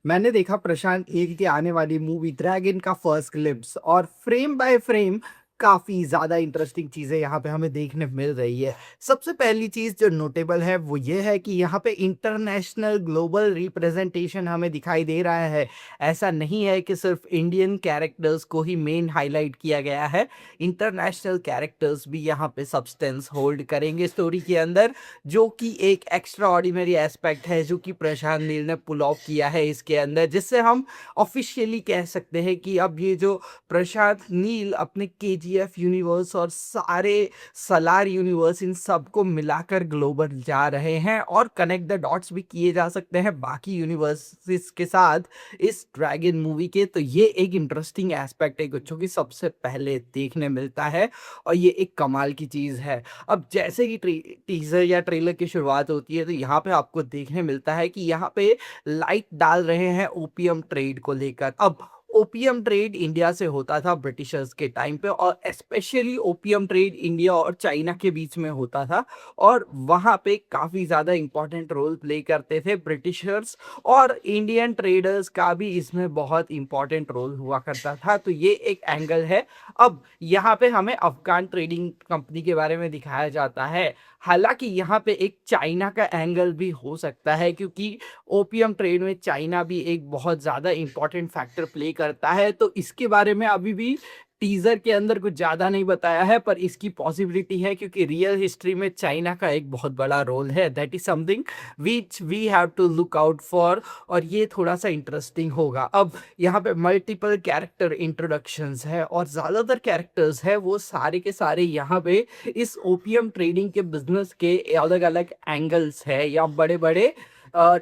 मैंने देखा प्रशांत एक की आने वाली मूवी ड्रैगन का फर्स्ट ग्लिम्स और फ्रेम बाय फ्रेम काफ़ी ज़्यादा इंटरेस्टिंग चीज़ें यहाँ पे हमें देखने मिल रही है। सबसे पहली चीज़ जो नोटेबल है वो ये है कि यहाँ पे इंटरनेशनल ग्लोबल रिप्रेजेंटेशन हमें दिखाई दे रहा है। ऐसा नहीं है कि सिर्फ इंडियन कैरेक्टर्स को ही मेन हाईलाइट किया गया है, इंटरनेशनल कैरेक्टर्स भी यहाँ पे सब्सटेंस होल्ड करेंगे स्टोरी के अंदर, जो कि एक एक्स्ट्रा ऑर्डिनरी एस्पेक्ट है जो कि प्रशांत नील ने पुल ऑफ किया है इसके अंदर, जिससे हम ऑफिशियली कह सकते हैं कि अब ये जो प्रशांत नील अपने केजीएफ यूनिवर्स और सारे सलार यूनिवर्स इन सबको मिलाकर ग्लोबल जा रहे हैं और कनेक्ट द डॉट्स भी किए जा सकते हैं बाकी यूनिवर्सेस के साथ इस ड्रैगन मूवी के। तो ये एक इंटरेस्टिंग एस्पेक्ट है जो कि सबसे पहले देखने मिलता है और ये एक कमाल की चीज़ है। अब जैसे ही टीजर या ट्रेलर की शुरुआत होती है तो यहाँ पे आपको देखने मिलता है कि यहाँ पे लाइट डाल रहे हैं ओपीएम ट्रेड को लेकर। अब ओपीएम ट्रेड इंडिया से होता था ब्रिटिशर्स के टाइम पे, और स्पेशली ओपीएम ट्रेड इंडिया और चाइना के बीच में होता था, और वहाँ पे काफ़ी ज़्यादा इंपॉर्टेंट रोल प्ले करते थे ब्रिटिशर्स, और इंडियन ट्रेडर्स का भी इसमें बहुत इंपॉर्टेंट रोल हुआ करता था। तो ये एक एंगल है। अब यहाँ पे हमें अफगान ट्रेडिंग कंपनी के बारे में दिखाया जाता है, हालांकि यहाँ पे एक चाइना का एंगल भी हो सकता है क्योंकि ओपीएम ट्रेड में चाइना भी एक बहुत ज़्यादा इंपॉर्टेंट फैक्टर प्ले करता है। तो इसके बारे में अभी भी टीजर के अंदर कुछ ज़्यादा नहीं बताया है, पर इसकी पॉसिबिलिटी है क्योंकि रियल हिस्ट्री में चाइना का एक बहुत बड़ा रोल है। That is something which we have to look out for, और ये थोड़ा सा इंटरेस्टिंग होगा। अब यहाँ पे मल्टीपल कैरेक्टर इंट्रोडक्शंस है और ज़्यादातर कैरेक्टर्स है वो सारे के सारे यहाँ पे इस ओपीएम ट्रेडिंग के बिजनेस के अलग अलग एंगल्स है या बड़े बड़े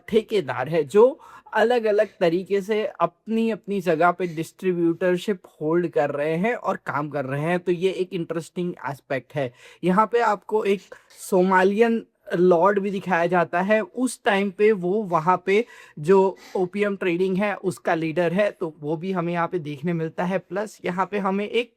ठेकेदार है जो अलग अलग तरीके से अपनी अपनी जगह पे डिस्ट्रीब्यूटरशिप होल्ड कर रहे हैं और काम कर रहे हैं। तो ये एक इंटरेस्टिंग एस्पेक्ट है। यहाँ पे आपको एक सोमालियन लॉर्ड भी दिखाया जाता है। उस टाइम पे वो वहाँ पे जो ओपीएम ट्रेडिंग है उसका लीडर है, तो वो भी हमें यहाँ पे देखने मिलता है। प्लस यहाँ पे हमें एक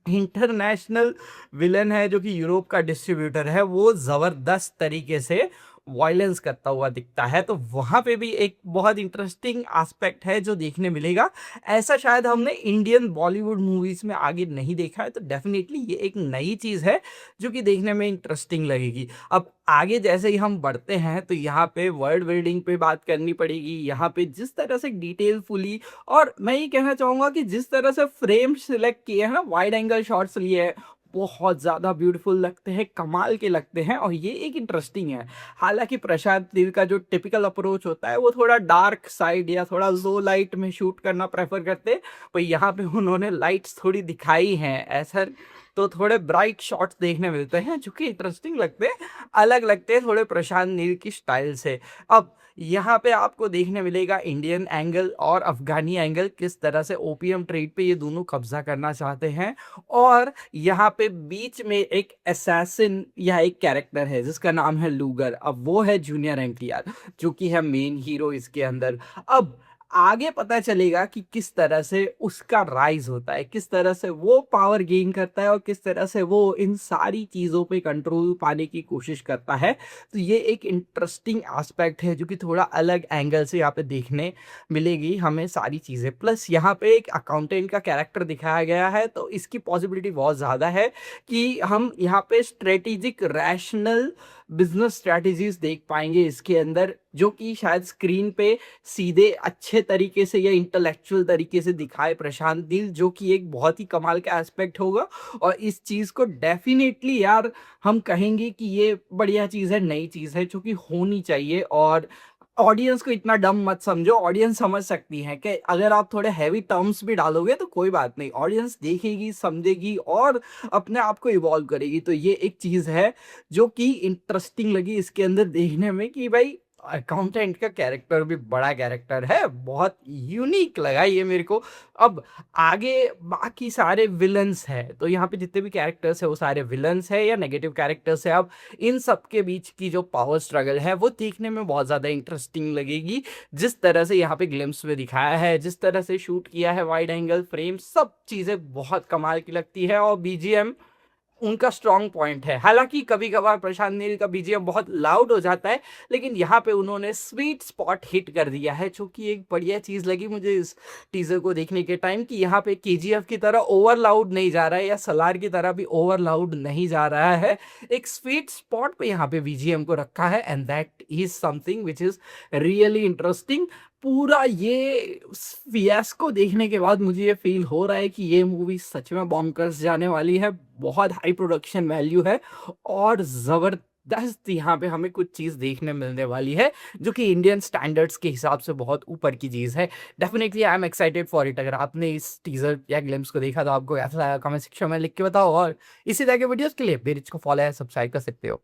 इंटरनेशनल विलन है जो कि यूरोप का डिस्ट्रीब्यूटर है, वो ज़बरदस्त तरीके से वायलेंस करता हुआ दिखता है। तो वहाँ पे भी एक बहुत इंटरेस्टिंग एस्पेक्ट है जो देखने मिलेगा। ऐसा शायद हमने इंडियन बॉलीवुड मूवीज़ में आगे नहीं देखा है, तो डेफिनेटली ये एक नई चीज़ है जो कि देखने में इंटरेस्टिंग लगेगी। अब आगे जैसे ही हम बढ़ते हैं तो यहाँ पे वर्ल्ड बिल्डिंग पे बात करनी पड़ेगी। यहाँ पे जिस तरह से डिटेलफुली, और मैं ये कहना चाहूँगा कि जिस तरह से फ्रेम सिलेक्ट किए हैं ना, वाइड एंगल शॉट्स लिए हैं, बहुत ज़्यादा ब्यूटीफुल लगते हैं, कमाल के लगते हैं, और ये एक इंटरेस्टिंग है। हालांकि प्रशांत नील का जो टिपिकल अप्रोच होता है वो थोड़ा डार्क साइड या थोड़ा लो लाइट में शूट करना प्रेफर करते हैं, पर यहाँ पे उन्होंने लाइट्स थोड़ी दिखाई हैं ऐसा, तो थोड़े ब्राइट शॉट्स देखने मिलते हैं जो कि इंटरेस्टिंग लगते हैं, अलग लगते हैं थोड़े प्रशांत नील की स्टाइल से। अब यहाँ पे आपको देखने मिलेगा इंडियन एंगल और अफगानी एंगल, किस तरह से ओपीएम ट्रेड पे ये दोनों कब्जा करना चाहते हैं। और यहाँ पे बीच में एक असैसिन या एक कैरेक्टर है जिसका नाम है लूगर। अब वो है जूनियर एनटीआर जो कि है मेन हीरो इसके अंदर। अब आगे पता चलेगा कि किस तरह से उसका राइज होता है, किस तरह से वो पावर गेन करता है और किस तरह से वो इन सारी चीज़ों पे कंट्रोल पाने की कोशिश करता है। तो ये एक इंटरेस्टिंग एस्पेक्ट है जो कि थोड़ा अलग एंगल से यहाँ पे देखने मिलेगी हमें सारी चीज़ें। प्लस यहाँ पे एक अकाउंटेंट का कैरेक्टर दिखाया गया है, तो इसकी पॉसिबिलिटी बहुत ज़्यादा है कि हम यहाँ पे स्ट्रेटेजिक रैशनल बिजनेस स्ट्रैटेजीज देख पाएंगे इसके अंदर, जो कि शायद स्क्रीन पे सीधे अच्छे तरीके से या इंटेलेक्चुअल तरीके से दिखाए प्रशांत नील, जो कि एक बहुत ही कमाल का एस्पेक्ट होगा। और इस चीज़ को डेफिनेटली यार हम कहेंगे कि ये बढ़िया चीज़ है, नई चीज़ है जो कि होनी चाहिए। और ऑडियंस को इतना डम मत समझो, ऑडियंस समझ सकती है कि अगर आप थोड़े हैवी टर्म्स भी डालोगे तो कोई बात नहीं, ऑडियंस देखेगी, समझेगी और अपने आप को इवॉल्व करेगी। तो ये एक चीज़ है जो कि इंटरेस्टिंग लगी इसके अंदर देखने में कि भाई अकाउंटेंट का कैरेक्टर भी बड़ा कैरेक्टर है, बहुत यूनिक लगा ये मेरे को। अब आगे बाकी सारे विलन्स है, तो यहाँ पे जितने भी कैरेक्टर्स है वो सारे विलन्स है या नेगेटिव कैरेक्टर्स है। अब इन सब के बीच की जो पावर स्ट्रगल है वो देखने में बहुत ज़्यादा इंटरेस्टिंग लगेगी। जिस तरह से यहाँ पे ग्लिम्स में दिखाया है, जिस तरह से शूट किया है, वाइड एंगल फ्रेम, सब चीज़ें बहुत कमाल की लगती है। और बीजीएम उनका स्ट्रॉन्ग पॉइंट है। हालाँकि कभी-कभार प्रशांत नील का बीजीएम बहुत लाउड हो जाता है, लेकिन यहाँ पे उन्होंने स्वीट स्पॉट हिट कर दिया है, जो कि एक बढ़िया चीज़ लगी मुझे इस टीज़र को देखने के टाइम कि यहाँ पे केजीएफ की तरह ओवर लाउड नहीं जा रहा है या सलार की तरह भी ओवर लाउड नहीं जा रहा है। एक स्वीट स्पॉट पे यहाँ पे बीजीएम को रखा है and that is something which is really interesting. पूरा ये फियास्को देखने के बाद मुझे ये फ़ील हो रहा है कि ये मूवी सच में बॉन्कर्स जाने वाली है। बहुत हाई प्रोडक्शन वैल्यू है और ज़बरदस्त यहाँ पे हमें कुछ चीज़ देखने मिलने वाली है, जो कि इंडियन स्टैंडर्ड्स के हिसाब से बहुत ऊपर की चीज़ है। Definitely I am excited for it. अगर आपने इस टीज़र या ग्लिम्प्स को देखा तो आपको कैसा लगा कमेंट सेक्शन में लिख के बताओ और इसी तरह के वीडियोज़ के लिए मेरे को फॉलो या सब्सक्राइब कर सकते हो।